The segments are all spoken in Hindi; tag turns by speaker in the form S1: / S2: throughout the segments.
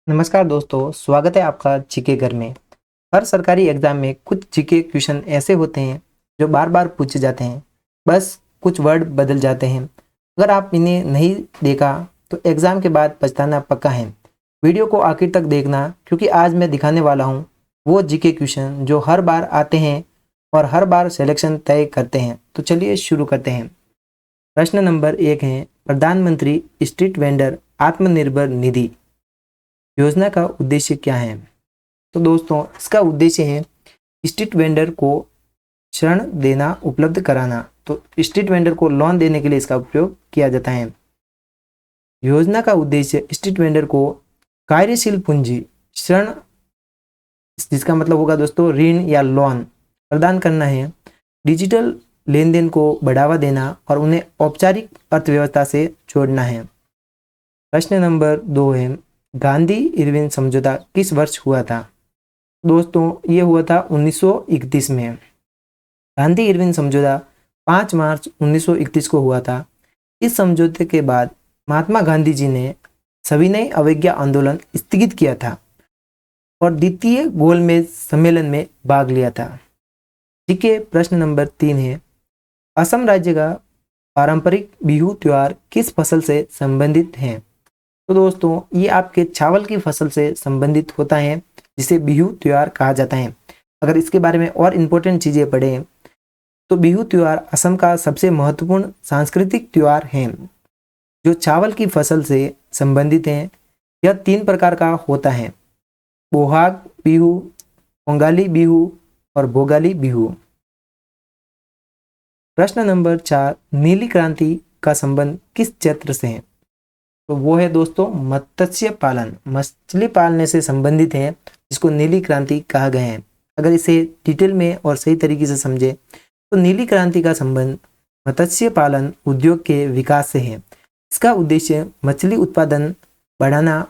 S1: नमस्कार दोस्तों, स्वागत है आपका जीके घर में। हर सरकारी एग्जाम में कुछ जीके क्वेश्चन ऐसे होते हैं जो बार बार पूछे जाते हैं, बस कुछ वर्ड बदल जाते हैं। अगर आप इन्हें नहीं देखा तो एग्जाम के बाद पछताना पक्का है। वीडियो को आखिर तक देखना, क्योंकि आज मैं दिखाने वाला हूँ वो जीके क्वेश्चन जो हर बार आते हैं और हर बार सिलेक्शन तय करते हैं। तो चलिए शुरू करते हैं। प्रश्न नंबर 1 है, प्रधानमंत्री स्ट्रीट वेंडर आत्मनिर्भर निधि योजना का उद्देश्य क्या है? तो दोस्तों, इसका उद्देश्य है स्ट्रीट वेंडर को ऋण देना, उपलब्ध कराना। तो स्ट्रीट वेंडर को लोन देने के लिए इसका उपयोग किया जाता है। योजना का उद्देश्य स्ट्रीट वेंडर को कार्यशील पूंजी ऋण, जिसका मतलब होगा दोस्तों ऋण या लोन प्रदान करना है, डिजिटल लेन देन को बढ़ावा देना और उन्हें औपचारिक अर्थव्यवस्था से जोड़ना है। प्रश्न नंबर 2 है, गांधी इरविन समझौता किस वर्ष हुआ था? दोस्तों, ये हुआ था 1931 में। गांधी इरविन समझौता 5 मार्च 1931 को हुआ था। इस समझौते के बाद महात्मा गांधी जी ने सविनय अवज्ञा आंदोलन स्थगित किया था और द्वितीय गोलमेज सम्मेलन में भाग लिया था। ठीक है, प्रश्न नंबर 3 है, असम राज्य का पारंपरिक बिहू त्योहार किस फसल से संबंधित है? तो दोस्तों, ये आपके चावल की फसल से संबंधित होता है, जिसे बिहू त्योहार कहा जाता है। अगर इसके बारे में और इम्पोर्टेंट चीज़ें पढ़ें तो बिहू त्योहार असम का सबसे महत्वपूर्ण सांस्कृतिक त्योहार है जो चावल की फसल से संबंधित है। यह 3 प्रकार का होता है, बोहाग बिहू, कोंगाली बिहू और भोगाली बिहू। प्रश्न नंबर 4, नीली क्रांति का संबंध किस क्षेत्र से है? तो वो है दोस्तों मत्स्य पालन, मछली पालने से संबंधित है, जिसको नीली क्रांति कहा गया है। अगर इसे डिटेल में और सही तरीके से समझे तो नीली क्रांति का संबंध मत्स्य पालन उद्योग के विकास से है। इसका उद्देश्य मछली उत्पादन बढ़ाना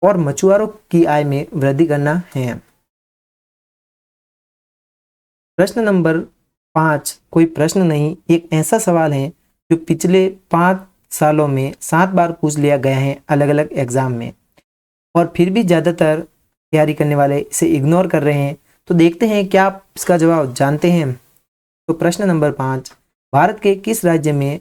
S1: और मछुआरों की आय में वृद्धि करना है। प्रश्न नंबर 5 कोई प्रश्न नहीं, एक ऐसा सवाल है जो पिछले 5 सालों में 7 बार पूछ लिया गया है अलग अलग एग्जाम में, और फिर भी ज़्यादातर तैयारी करने वाले इसे इग्नोर कर रहे हैं। तो देखते हैं क्या आप इसका जवाब जानते हैं। तो प्रश्न नंबर 5, भारत के किस राज्य में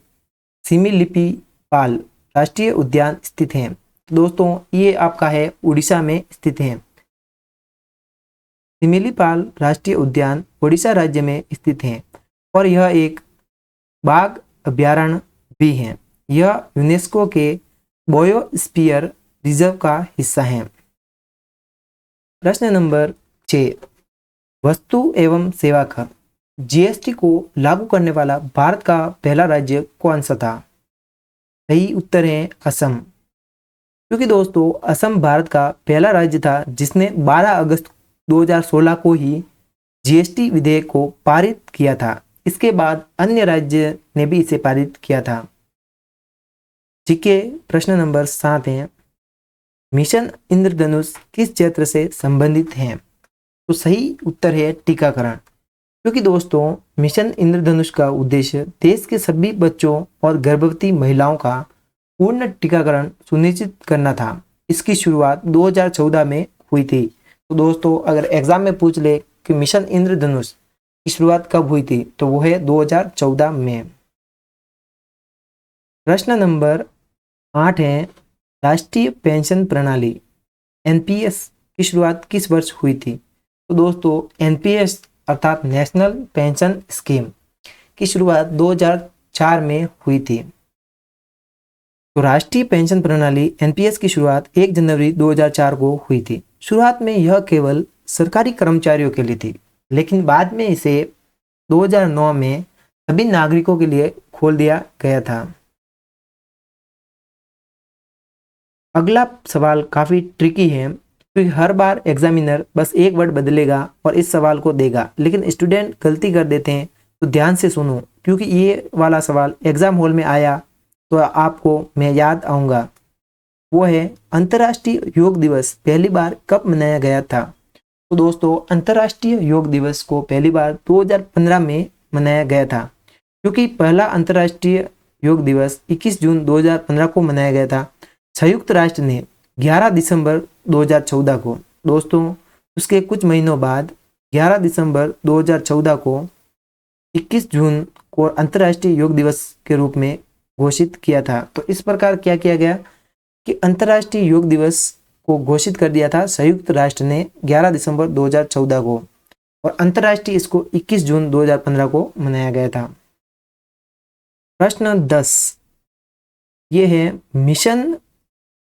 S1: सिमिलिपाल राष्ट्रीय उद्यान स्थित है? तो दोस्तों, ये आपका है उड़ीसा में स्थित है। सिमिलिपाल राष्ट्रीय उद्यान उड़ीसा राज्य में स्थित है और यह एक बाघ अभ्यारण्य भी है। यह यूनेस्को के बायोस्फीयर रिजर्व का हिस्सा है। प्रश्न नंबर 6, वस्तु एवं सेवा कर जीएसटी को लागू करने वाला भारत का पहला राज्य कौन सा था? सही उत्तर है असम। क्योंकि दोस्तों, असम भारत का पहला राज्य था जिसने 12 अगस्त 2016 को ही जीएसटी विधेयक को पारित किया था। इसके बाद अन्य राज्य ने भी इसे पारित किया था। ठीक है, प्रश्न नंबर 7 है, मिशन इंद्रधनुष किस क्षेत्र से संबंधित है? तो सही उत्तर है टीकाकरण। क्योंकि दोस्तों, मिशन इंद्रधनुष का उद्देश्य देश के सभी बच्चों और गर्भवती महिलाओं का पूर्ण टीकाकरण सुनिश्चित करना था। इसकी शुरुआत 2014 में हुई थी। तो दोस्तों, अगर एग्जाम में पूछ ले कि मिशन इंद्रधनुष की शुरुआत कब हुई थी, तो वो है 2014 में। प्रश्न नंबर 8 है, राष्ट्रीय पेंशन प्रणाली एनपीएस की शुरुआत किस वर्ष हुई थी? तो दोस्तों, एनपीएस अर्थात नेशनल पेंशन स्कीम की शुरुआत 2004 में हुई थी। तो राष्ट्रीय पेंशन प्रणाली एनपीएस की शुरुआत 1 जनवरी 2004 को हुई थी। शुरुआत में यह केवल सरकारी कर्मचारियों के लिए थी, लेकिन बाद में इसे 2009 में सभी नागरिकों के लिए खोल दिया गया था। अगला सवाल काफ़ी ट्रिकी है, क्योंकि हर बार एग्जामिनर बस एक वर्ड बदलेगा और इस सवाल को देगा, लेकिन स्टूडेंट गलती कर देते हैं। तो ध्यान से सुनो, क्योंकि ये वाला सवाल एग्जाम हॉल में आया तो आपको मैं याद आऊँगा। वो है, अंतर्राष्ट्रीय योग दिवस पहली बार कब मनाया गया था? तो दोस्तों, अंतर्राष्ट्रीय योग दिवस को पहली बार 2015 में मनाया गया था, क्योंकि पहला अंतर्राष्ट्रीय योग दिवस 21 जून 2015 को मनाया गया था। संयुक्त राष्ट्र ने 11 दिसंबर 2014 को। दोस्तों उसके कुछ महीनों बाद 11 दिसंबर 2014 को 21 जून को अंतर्राष्ट्रीय योग दिवस के रूप में घोषित किया था। तो इस प्रकार क्या किया गया कि अंतर्राष्ट्रीय योग दिवस को घोषित कर दिया था संयुक्त राष्ट्र ने 11 दिसंबर 2014 को, और अंतर्राष्ट्रीय इसको 21 जून 2015 को मनाया गया था। प्रश्न 10 ये है मिशन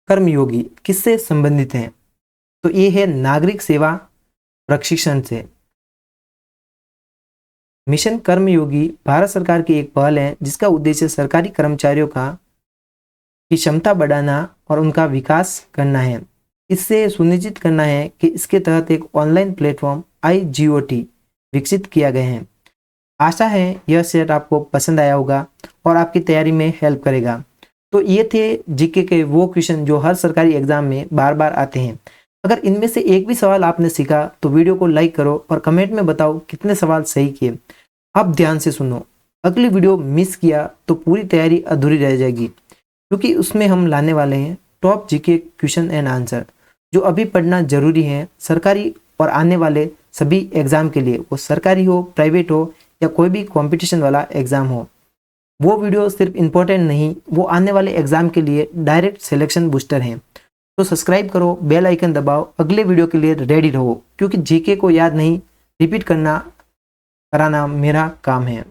S1: कर्मयोगी किससे संबंधित है? तो ये है नागरिक सेवा प्रशिक्षण से। मिशन कर्मयोगी भारत सरकार की एक पहल है जिसका उद्देश्य सरकारी कर्मचारियों की क्षमता बढ़ाना और उनका विकास करना है। इससे सुनिश्चित करना है कि इसके तहत एक ऑनलाइन प्लेटफॉर्म IGOT विकसित किया गया है। आशा है यह सेट आपको पसंद आया होगा और आपकी तैयारी में हेल्प करेगा। तो ये थे जीके के वो क्वेश्चन जो हर सरकारी एग्जाम में बार बार आते हैं। अगर इनमें से एक भी सवाल आपने सीखा तो वीडियो को लाइक करो और कमेंट में बताओ कितने सवाल सही किए। अब ध्यान से सुनो, अगली वीडियो मिस किया तो पूरी तैयारी अधूरी रह जाएगी, क्योंकि उसमें हम लाने वाले हैं top GK question and answer जो अभी पढ़ना जरूरी है सरकारी और आने वाले सभी एग्जाम के लिए, वो सरकारी हो, प्राइवेट हो या कोई भी कंपटीशन वाला एग्जाम हो। वो वीडियो सिर्फ इम्पोर्टेंट नहीं, वो आने वाले एग्जाम के लिए डायरेक्ट सिलेक्शन बूस्टर हैं। तो सब्सक्राइब करो, बेल आइकन दबाओ, अगले वीडियो के लिए रेडी रहो, क्योंकि जीके को याद नहीं रिपीट कराना मेरा काम है।